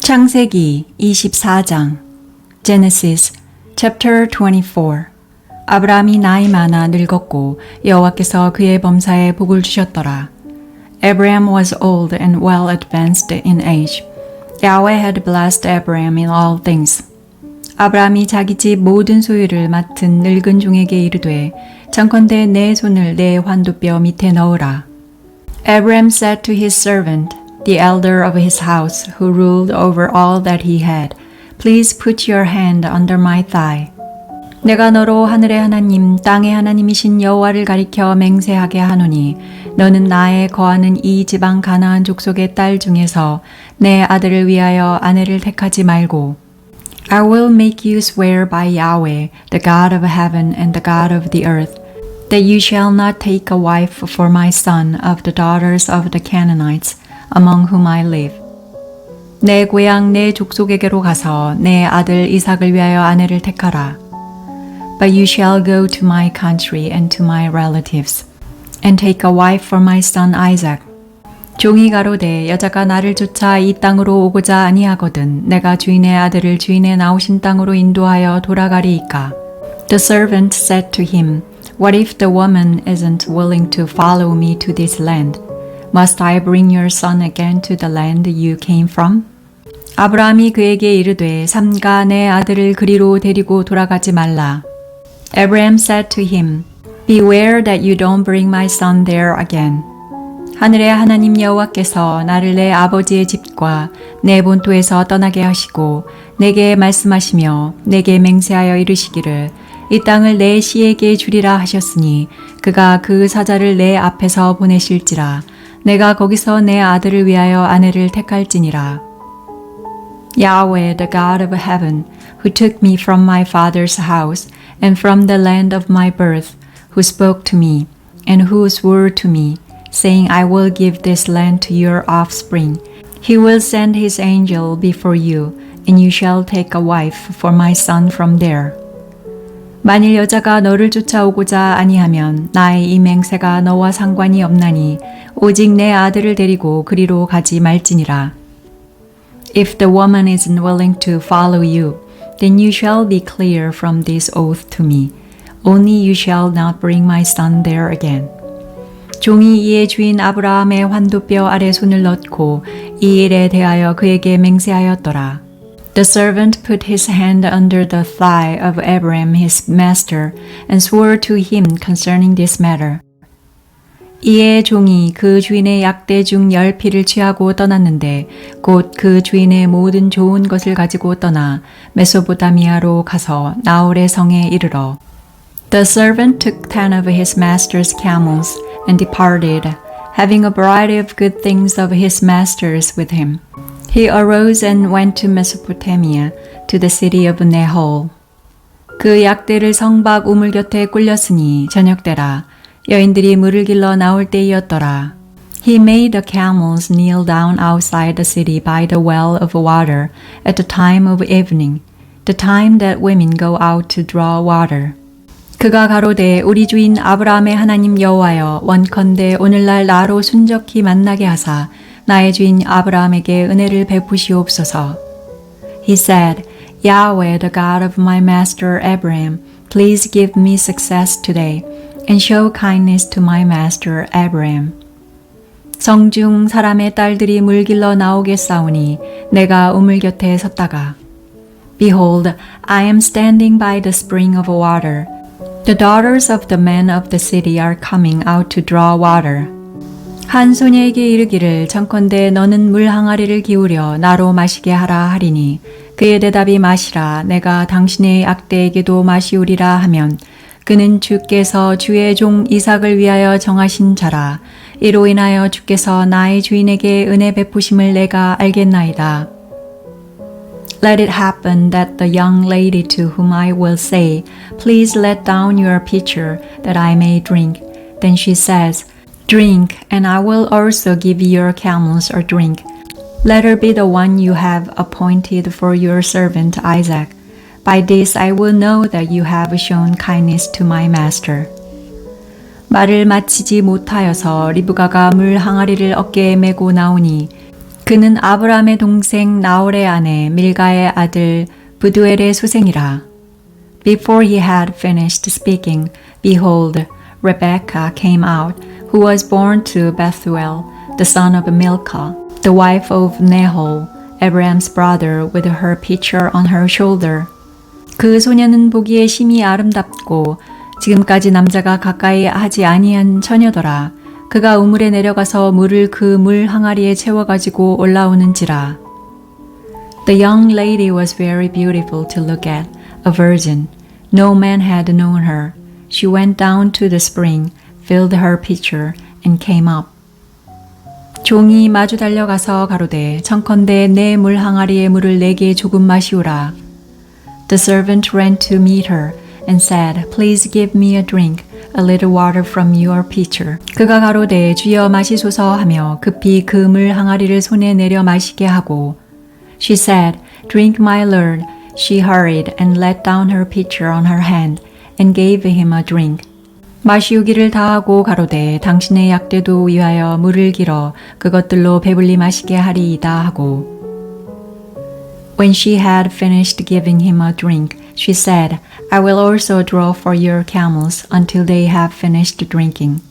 창세기 24장 Genesis chapter 24 아브라함이 나이 많아 늙었고 여호와께서 그의 범사에 복을 주셨더라. Abraham was old and well advanced in age. Yahweh had blessed Abraham in all things. 아브라함이 자기 집 모든 소유를 맡은 늙은 종에게 이르되 청컨대 내 손을 내 환도뼈 밑에 넣으라. Abraham said to his servant, the elder of his house, who ruled over all that he had, please put your hand under my thigh. 내가 너로 하늘의 하나님, 땅의 하나님이신 여호와를 가리켜 맹세하게 하노니 너는 나의 거하는 이 지방 가나안 족속의 딸 중에서 내 아들을 위하여 아내를 택하지 말고 I will make you swear by Yahweh, the God of heaven and the God of the earth, that you shall not take a wife for my son of the daughters of the Canaanites, among whom I live. 내 고향 내 족속에게로 가서 내 아들 이삭을 위하여 아내를 택하라. But you shall go to my country and to my relatives, and take a wife for my son Isaac. 종이 가로되 여자가 나를 쫓아 이 땅으로 오고자 아니하거든 내가 주인의 아들을 주인의 나오신 땅으로 인도하여 돌아가리이까. The servant said to him, What if the woman isn't willing to follow me to this land? Must I bring your son again to the land you came from? 아브라함이 그에게 이르되 삼가 내 아들을 그리로 데리고 돌아가지 말라. Abraham said to him, Beware that you don't bring my son there again. 하늘의 하나님 여호와께서 나를 내 아버지의 집과 내 본토에서 떠나게 하시고 내게 말씀하시며 내게 맹세하여 이르시기를 이 땅을 내 씨에게 주리라 하셨으니 그가 그 사자를 내 앞에서 보내실지라 내가 거기서 내 아들을 위하여 아내를 택할지니라. Yahweh, the God of heaven, who took me from my father's house and from the land of my birth, who spoke to me and who swore to me, saying, I will give this land to your offspring. He will send his angel before you, and you shall take a wife for my son from there. 만일 여자가 너를 쫓아오고자 아니하면 나의 이 맹세가 너와 상관이 없나니 오직 내 아들을 데리고 그리로 가지 말지니라. If the woman isn't willing to follow you, then you shall be clear from this oath to me. Only you shall not bring my son there again. 종이 이의 주인 아브라함의 환도뼈 아래 손을 넣고 이 일에 대하여 그에게 맹세하였더라. The servant put his hand under the thigh of Abraham his master and swore to him concerning this matter. 이에 종이 그 주인의 약대 중 10피를 취하고 떠났는데 곧 그 주인의 모든 좋은 것을 가지고 떠나 메소포타미아로 가서 나홀의 성에 이르러 The servant took 10 of his master's camels and departed, having a variety of good things of his master's with him. He arose and went to Mesopotamia, to the city of Nahol. 그 약대를 성박 우물 곁에 꿀렸으니 저녁때라 여인들이 물을 길러 나올 때이었더라. He made the camels kneel down outside the city by the well of water at the time of evening, the time that women go out to draw water. 그가 가로되 우리 주인 아브라함의 하나님 여호와여 원컨대 오늘날 나로 순적히 만나게 하사 나의 주인 아브라함에게 은혜를 베푸시옵소서. He said, Yahweh, the God of my master Abraham, please give me success today and show kindness to my master Abraham. 성중 사람의 딸들이 물 길러 나오겠사오니 내가 우물 곁에 섰다가 Behold, I am standing by the spring of water. The daughters of the men of the city are coming out to draw water. 한 소녀에게 이르기를 청컨대 너는 물 항아리를 기울여 나로 마시게 하라 하리니 그의 대답이 마시라 내가 당신의 약대에게도 마시우리라 하면 그는 주께서 주의 종 이삭을 위하여 정하신 자라 이로 인하여 주께서 나의 주인에게 은혜 베푸심을 내가 알겠나이다. Let it happen that the young lady to whom I will say, Please let down your pitcher that I may drink. Then she says, Drink, and I will also give your camels a drink. Let her be the one you have appointed for your servant Isaac. By this I will know that you have shown kindness to my master. 말을 마치지 못하여서 리브가가 물 항아리를 어깨에 메고 나오니 그는 아브라함의 동생 나홀의 아내 밀가의 아들 부두엘의 수생이라. Before he had finished speaking, behold, Rebekah came out, who was born to Bethuel, the son of Milcah, the wife of Nahor, Abraham's brother, with her pitcher on her shoulder. 그 소녀는 보기에 심히 아름답고 지금까지 남자가 가까이 하지 아니한 처녀더라. 그가 우물에 내려가서 물을 그 물 항아리에 채워가지고 올라오는지라. The young lady was very beautiful to look at, a virgin. No man had known her. She went down to the spring, filled her pitcher, and came up. 종이 마주 달려가서 가로되 청컨대 내 물 항아리에 물을 내게 조금 마시오라. The servant ran to meet her and said, Please give me a drink, a little water from your pitcher. 그가 가로되 주여 마시소서 하며 급히 그 물 항아리를 손에 내려 마시게 하고 She said, Drink my lord. She hurried and let down her pitcher on her hand and gave him a drink. 마시우기를 다하고 가로되 당신의 약대도 위하여 물을 길어 그것들로 배불리 마시게 하리이다 하고 When she had finished giving him a drink, she said, I will also draw for your camels until they have finished drinking.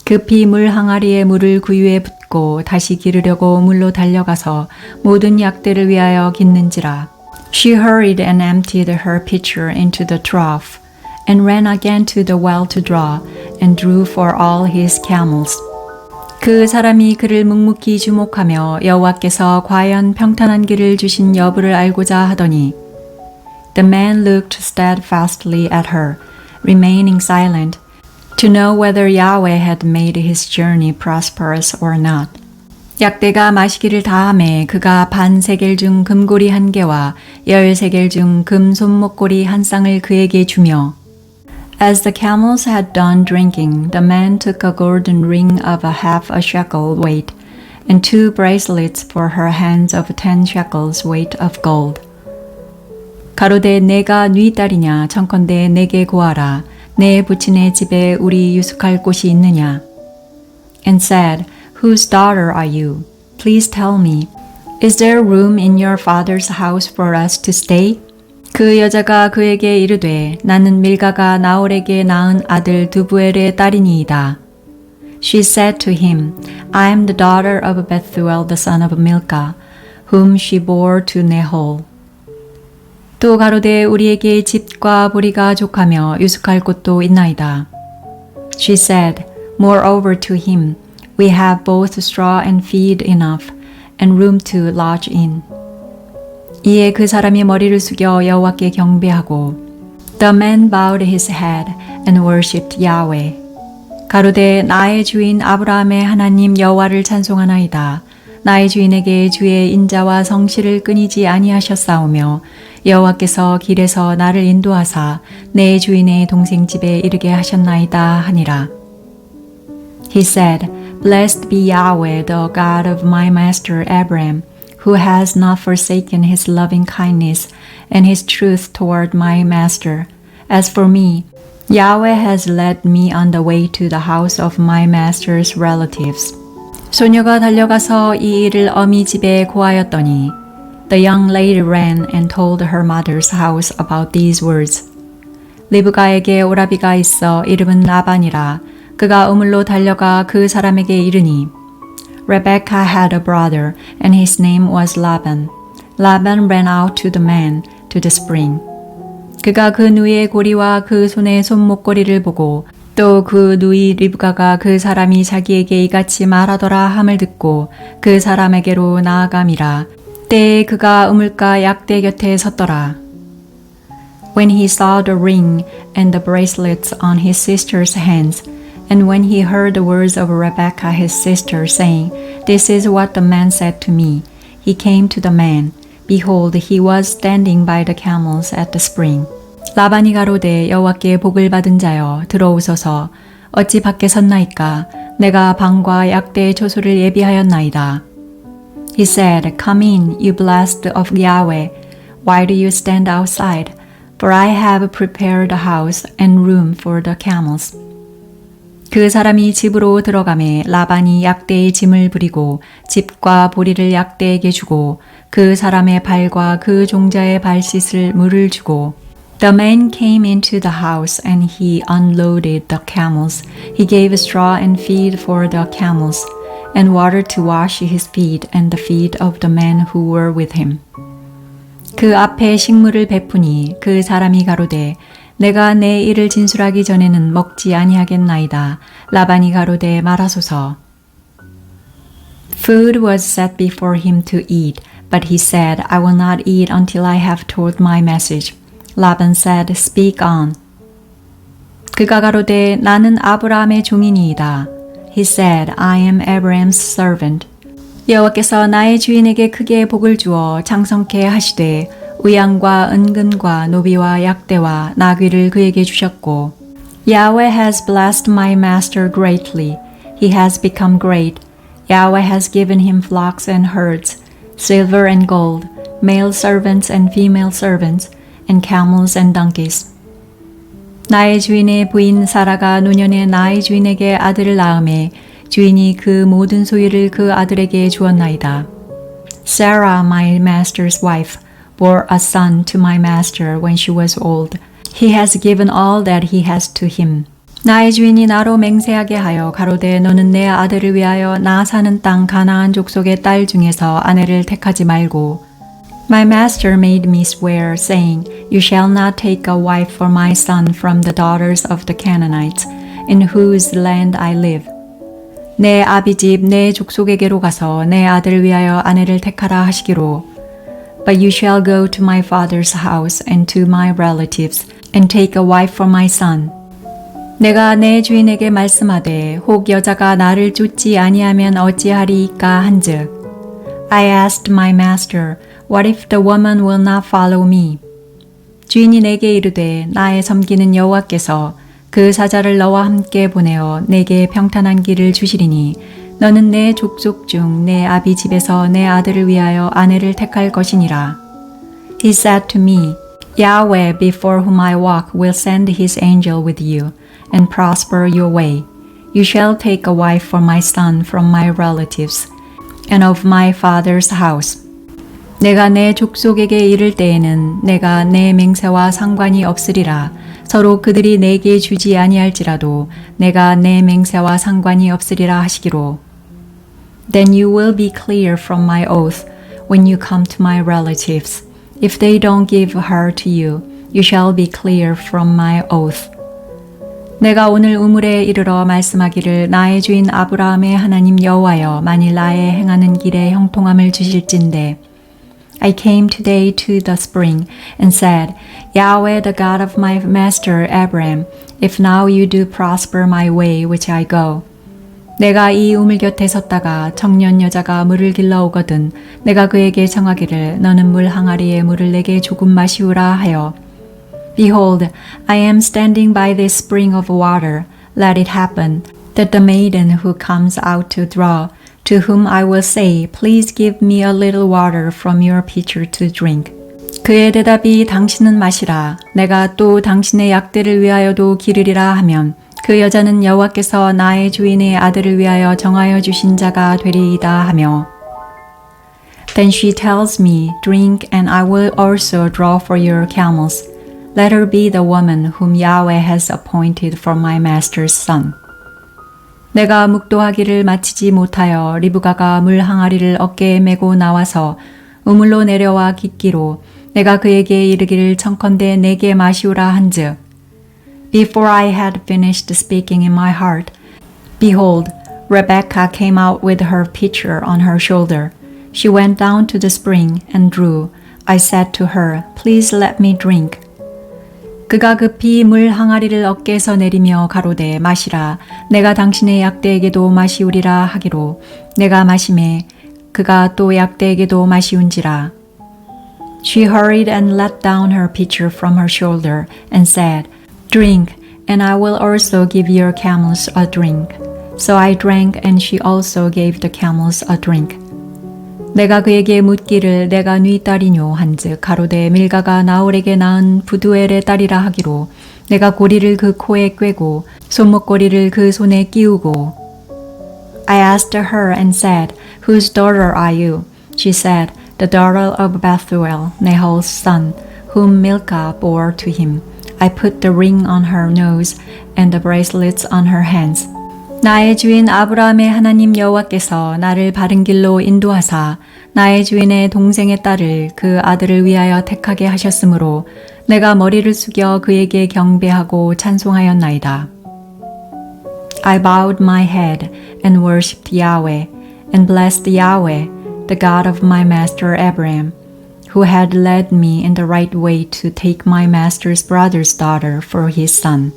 급히 물 항아리에 물을 구유에 붓고 다시 기르려고 물로 달려가서 모든 약대를 위하여 깃는지라. She hurried and emptied her pitcher into the trough, and ran again to the well to draw, and drew for all his camels. 그 사람이 그를 묵묵히 주목하며 여호와께서 과연 평탄한 길을 주신 여부를 알고자 하더니 The man looked steadfastly at her, remaining silent, to know whether Yahweh had made his journey prosperous or not. 약대가 마시기를 다하매 그가 반 세겔 중 금고리 1개와 10세겔 중 금 손목고리 1쌍을 그에게 주며 As the camels had done drinking, the man took a golden ring of half a shekel weight, and 2 bracelets for her hands of 10 shekels weight of gold. 가로되 내가 네 딸이냐 청컨대 내게 고하라 내 부친의 집에 우리 유숙할 곳이 있느냐. And said, Whose daughter are you? Please tell me. Is there room in your father's house for us to stay? 그 여자가 그에게 이르되 나는 밀가가 나홀에게 낳은 아들 두부엘의 딸이니이다. She said to him, I am the daughter of Bethuel the son of Milcah, whom she bore to Nahor. 또 가로되 우리에게 집과 보리가 족하며 유숙할 곳도 있나이다. She said, Moreover to him, we have both straw and feed enough, and room to lodge in. 이에 그 사람이 머리를 숙여 여호와께 경배하고 The man bowed his head and worshipped Yahweh. 가로되 나의 주인 아브라함의 하나님 여호와를 찬송하나이다. 나의 주인에게 주의 인자와 성실을 끊이지 아니하셨사오며 여호와께서 길에서 나를 인도하사 내 주인의 동생 집에 이르게 하셨나이다 하니라. He said, Blessed be Yahweh, the God of my master Abraham, who has not forsaken his loving kindness and his truth toward my master. As for me, Yahweh has led me on the way to the house of my master's relatives. 소녀가 달려가서 이 일을 어미 집에 고하였더니 The young lady ran and told her mother's house about these words. 리브가에게 오라비가 있어 이름은 라반이라. 그가 우물로 달려가 그 사람에게 이르니 Rebekah had a brother, and his name was Laban. Laban ran out to the man, to the spring. 그가 그 누이의 고리와 그 손의 손목고리를 보고 또 그 누이 리브가가 그 사람이 자기에게 이같이 말하더라 함을 듣고 그 사람에게로 나아감이라. 때에 그가 우물가 약대 곁에 섰더라. When he saw the ring and the bracelets on his sister's hands, and when he heard the words of Rebekah his sister, saying, This is what the man said to me, he came to the man. Behold, he was standing by the camels at the spring. 라반이 가로되 여호와께 복을 받은 자여 들어오소서. 어찌 밖에 섰나이까? 내가 방과 약대의 초소를 예비하였나이다. He said, Come in, you blessed of Yahweh. Why do you stand outside? For I have prepared a house and room for the camels. 그 사람이 집으로 들어가매 라반이 약대의 짐을 부리고 집과 보리를 약대에게 주고 그 사람의 발과 그 종자의 발 씻을 물을 주고 The man came into the house and he unloaded the camels. He gave straw and feed for the camels and water to wash his feet and the feet of the men who were with him. 그 앞에 식물을 베푸니 그 사람이 가로되 내가 내 일을 진술하기 전에는 먹지 아니하겠나이다. 라반이 가로되 말하소서. Food was set before him to eat, but he said, I will not eat until I have told my message. Laban said, Speak on. 그가 가로되 나는 아브라함의 종이니이다. He said, I am Abraham's servant. 여호와께서 나의 주인에게 크게 복을 주어 장성케 하시되 의양과 은근과 노비와 약대와 나귀를 그에게 주셨고 Yahweh has blessed my master greatly. He has become great. Yahweh has given him flocks and herds, silver and gold, male servants and female servants, and camels and donkeys. 나의 주인의 부인 사라가 노년에 나의 주인에게 아들을 낳음에 주인이 그 모든 소유를 그 아들에게 주었나이다. Sarah, my master's wife, bore a son to my master when she was old. He has given all that he has to him. 나의 주인이 나로 맹세하게 하여 가로되 너는 내 아들을 위하여 나 사는 땅 가나안 족속의 딸 중에서 아내를 택하지 말고 My master made me swear, saying, You shall not take a wife for my son from the daughters of the Canaanites, in whose land I live. 내 아비집 내 족속에게로 가서 내 아들을 위하여 아내를 택하라 하시기로 But you shall go to my father's house and to my relatives, and take a wife for my son. 내가 내 주인에게 말씀하되 혹 여자가 나를 쫓지 아니하면 어찌하리이까 한즉 I asked my master, What if the woman will not follow me? 주인이 내게 이르되 나의 섬기는 여호와께서 그 사자를 너와 함께 보내어 내게 평탄한 길을 주시리니 너는 내 족속 중 내 아비 집에서 내 아들을 위하여 아내를 택할 것이니라. He said to me, Yahweh before whom I walk will send his angel with you and prosper your way. You shall take a wife for my son from my relatives and of my father's house. 내가 내 족속에게 이를 때에는 내가 내 맹세와 상관이 없으리라. 서로 그들이 내게 주지 아니할지라도 내가 내 맹세와 상관이 없으리라 하시기로. Then you will be clear from my oath when you come to my relatives. If they don't give her to you, you shall be clear from my oath. 내가 오늘 우물에 이르러 말씀하기를 나의 주인 아브라함의 하나님 여호와여 만일 나의 행하는 길에 형통함을 주실진대. I came today to the spring and said, Yahweh, the God of my master Abraham, if now you do prosper my way which I go. 내가 이 우물 곁에 섰다가 청년 여자가 물을 길러 오거든 내가 그에게 청하기를 너는 물 항아리에 물을 내게 조금 마시우라 하여 Behold, I am standing by this spring of water. Let it happen that the maiden who comes out to draw, to whom I will say, Please give me a little water from your pitcher to drink. 그의 대답이 당신은 마시라. 내가 또 당신의 약대를 위하여도 기르리라 하면 그 여자는 여호와께서 나의 주인의 아들을 위하여 정하여 주신 자가 되리이다 하며 Then she tells me, Drink and I will also draw for your camels. Let her be the woman whom Yahweh has appointed for my master's son. 내가 묵도하기를 마치지 못하여 리브가가 물 항아리를 어깨에 메고 나와서 우물로 내려와 깃기로 내가 그에게 이르기를 청컨대 내게 마시우라 한즉 Before I had finished speaking in my heart, behold, Rebekah came out with her pitcher on her shoulder. She went down to the spring and drew. I said to her, Please let me drink. 그가 급히 물 항아리를 어깨에서 내리며 가로되 마시라. 내가 당신의 약대에게도 마시우리라 하기로 내가 마시매 그가 또 약대에게도 마시운지라. She hurried and let down her pitcher from her shoulder and said, Drink, and I will also give your camels a drink. So I drank, and she also gave the camels a drink. 내가 그에게 묻기를 내가 네 딸이뇨 한즉 가로되 밀가가 나홀에게 낳은 부두엘의 딸이라 하기로 내가 고리를 그 코에 꿰고 손목고리를 그 손에 끼우고 I asked her and said, Whose daughter are you? She said, The daughter of Bethuel, Nahor's son, whom Milcah bore to him. I put the ring on her nose and the bracelets on her hands. 나의 주인 아브라함의 하나님 여호와께서 나를 바른 길로 인도하사 나의 주인의 동생의 딸을 그 아들을 위하여 택하게 하셨으므로 내가 머리를 숙여 그에게 경배하고 찬송하였나이다. I bowed my head and worshipped Yahweh and blessed Yahweh, the God of my master Abraham, who had led me in the right way to take my master's brother's daughter for his son.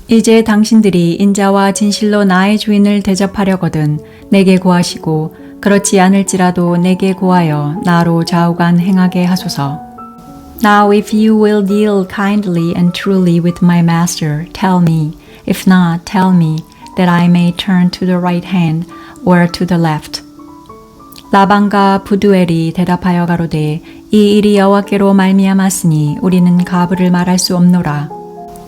이제 당신들이 인자와 진실로 나의 주인을 대접하려거든 내게 구하시고 그렇지 않을지라도 내게 구하여 나로 좌우간 행하게 하소서. Now if you will deal kindly and truly with my master, tell me. If not, tell me that I may turn to the right hand or to the left. 라반과 부두엘이 대답하여 가로되 이 일이 여호와께로 말미암았으니 우리는 가부를 말할 수 없노라.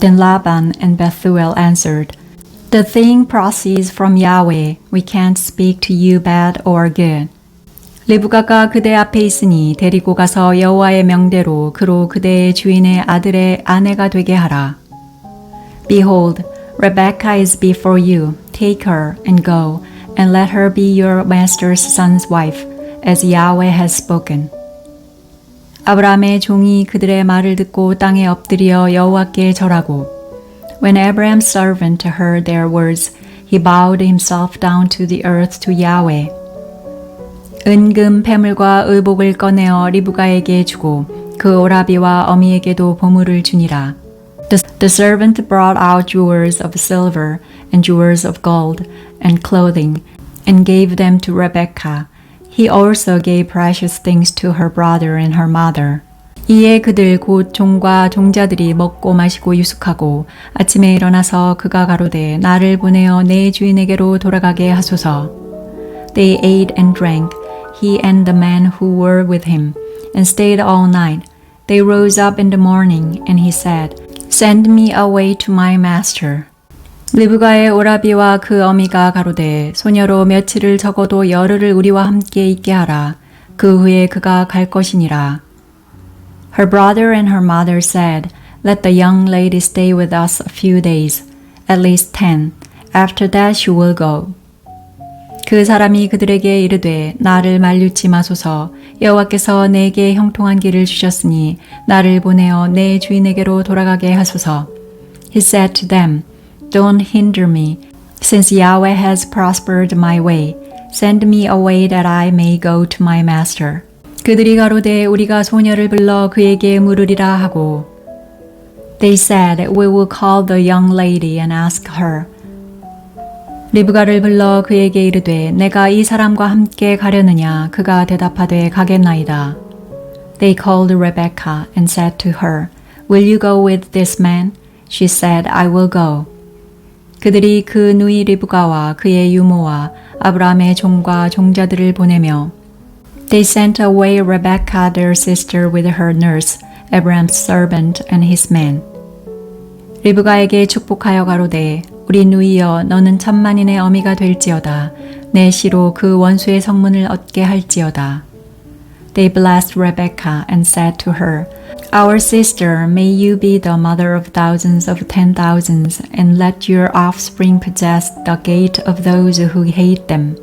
Then Laban and Bethuel answered, The thing proceeds from Yahweh. We can't speak to you bad or good. 리브가가 그대 앞에 있으니 데리고 가서 여호와의 명대로 그로 그대의 주인의 아들의 아내가 되게 하라. Behold, Rebekah is before you. Take her and go, and let her be your master's son's wife, as Yahweh has spoken. 아브라함의 종이 그들의 말을 듣고 땅에 엎드려 여호와께 절하고 When Abraham's servant heard their words, he bowed himself down to the earth to Yahweh. 은금, 패물과 의복을 꺼내어 리브가에게 주고 그 오라비와 어미에게도 보물을 주니라. The servant brought out jewels of silver and jewels of gold and clothing and gave them to Rebekah. He also gave precious things to her brother and her mother. 이에 그들 곧 종과 종자들이 먹고 마시고 유숙하고 아침에 일어나서 그가 가로되 나를 보내어 내 주인에게로 돌아가게 하소서. They ate and drank, he and the men who were with him, and stayed all night. They rose up in the morning, and he said, Send me away to my master. 리브가의 오라비와 그 어미가 가로되 소녀로 며칠을 적어도 열흘을 우리와 함께 있게 하라. 그 후에 그가 갈 것이니라. Her brother and her mother said, Let the young lady stay with us a few days, at least 10. After that she will go. 그 사람이 그들에게 이르되 나를 만류치 마소서. 여호와께서 내게 형통한 길을 주셨으니 나를 보내어 내 주인에게로 돌아가게 하소서. He said to them, Don't hinder me, since Yahweh has prospered my way. Send me away that I may go to my master. 그들이 가로되 우리가 소녀를 불러 그에게 물으리라 하고 They said, We will call the young lady and ask her. 리브가를 불러 그에게 이르되 내가 이 사람과 함께 가려느냐 그가 대답하되 가겠나이다. They called Rebekah and said to her, Will you go with this man? She said, I will go. 그들이 그 누이 리브가와 그의 유모와 아브라함의 종과 종자들을 보내며 They sent away Rebekah their sister with her nurse, Abraham's servant and his men. 리브가에게 축복하여 가로되 우리 누이여 너는 천만인의 어미가 될지어다. 내 시로 그 원수의 성문을 얻게 할지어다. They blessed Rebekah and said to her, Our sister, may you be the mother of thousands of 10,000s, and let your offspring possess the gate of those who hate them.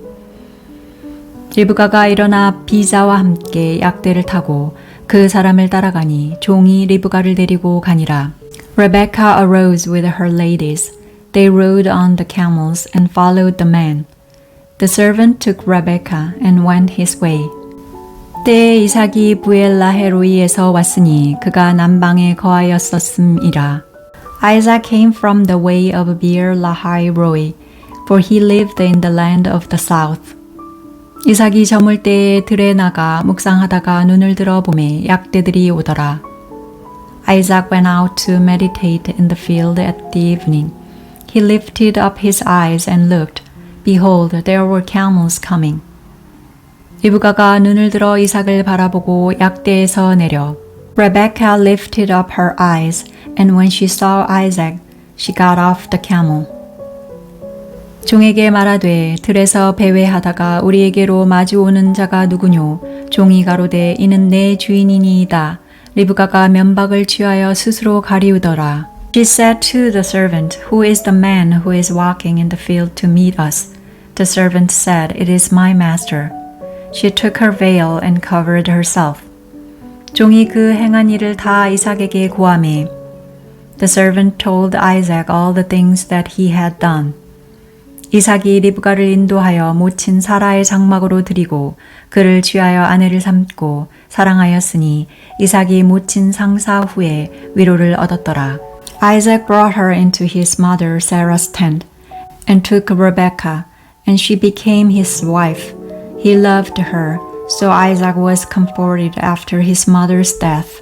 리브가가 일어나 비자와 함께 약대를 타고 그 사람을 따라가니 종이 리브가를 데리고 가니라. Rebekah arose with her ladies. They rode on the camels and followed the man. The servant took Rebekah and went his way. 때에 이삭이 부엘라헤로이에서 왔으니 그가 남방에 거하였었음이라. Isaac came from the way of Beer-lahai-roi, for he lived in the land of the south. 이삭이 저물 때에 들에 나가 묵상하다가 눈을 들어 보매 약대들이 오더라. Isaac went out to meditate in the field at the evening. He lifted up his eyes and looked. Behold, there were camels coming. 리브가가 눈을 들어 이삭을 바라보고 약대에서 내려 Rebekah lifted up her eyes, and when she saw Isaac, she got off the camel. 종에게 말하되 들에서 배회하다가 우리에게로 마주오는 자가 누구뇨? 종이 가로되 이는 내 주인이니이다. 리브가가 면박을 취하여 스스로 가리우더라. She said to the servant, Who is the man who is walking in the field to meet us? The servant said, It is my master. She took her veil and covered herself. 종이 그 행한 일을 다 이삭에게 고하매. The servant told Isaac all the things that he had done. 이삭이 리브가를 인도하여 모친 사라의 장막으로 들이고 그를 취하여 아내를 삼고 사랑하였으니 이삭이 모친 상사 후에 위로를 얻었더라. Isaac brought her into his mother Sarah's tent and took Rebekah, and she became his wife. He loved her, so Isaac was comforted after his mother's death.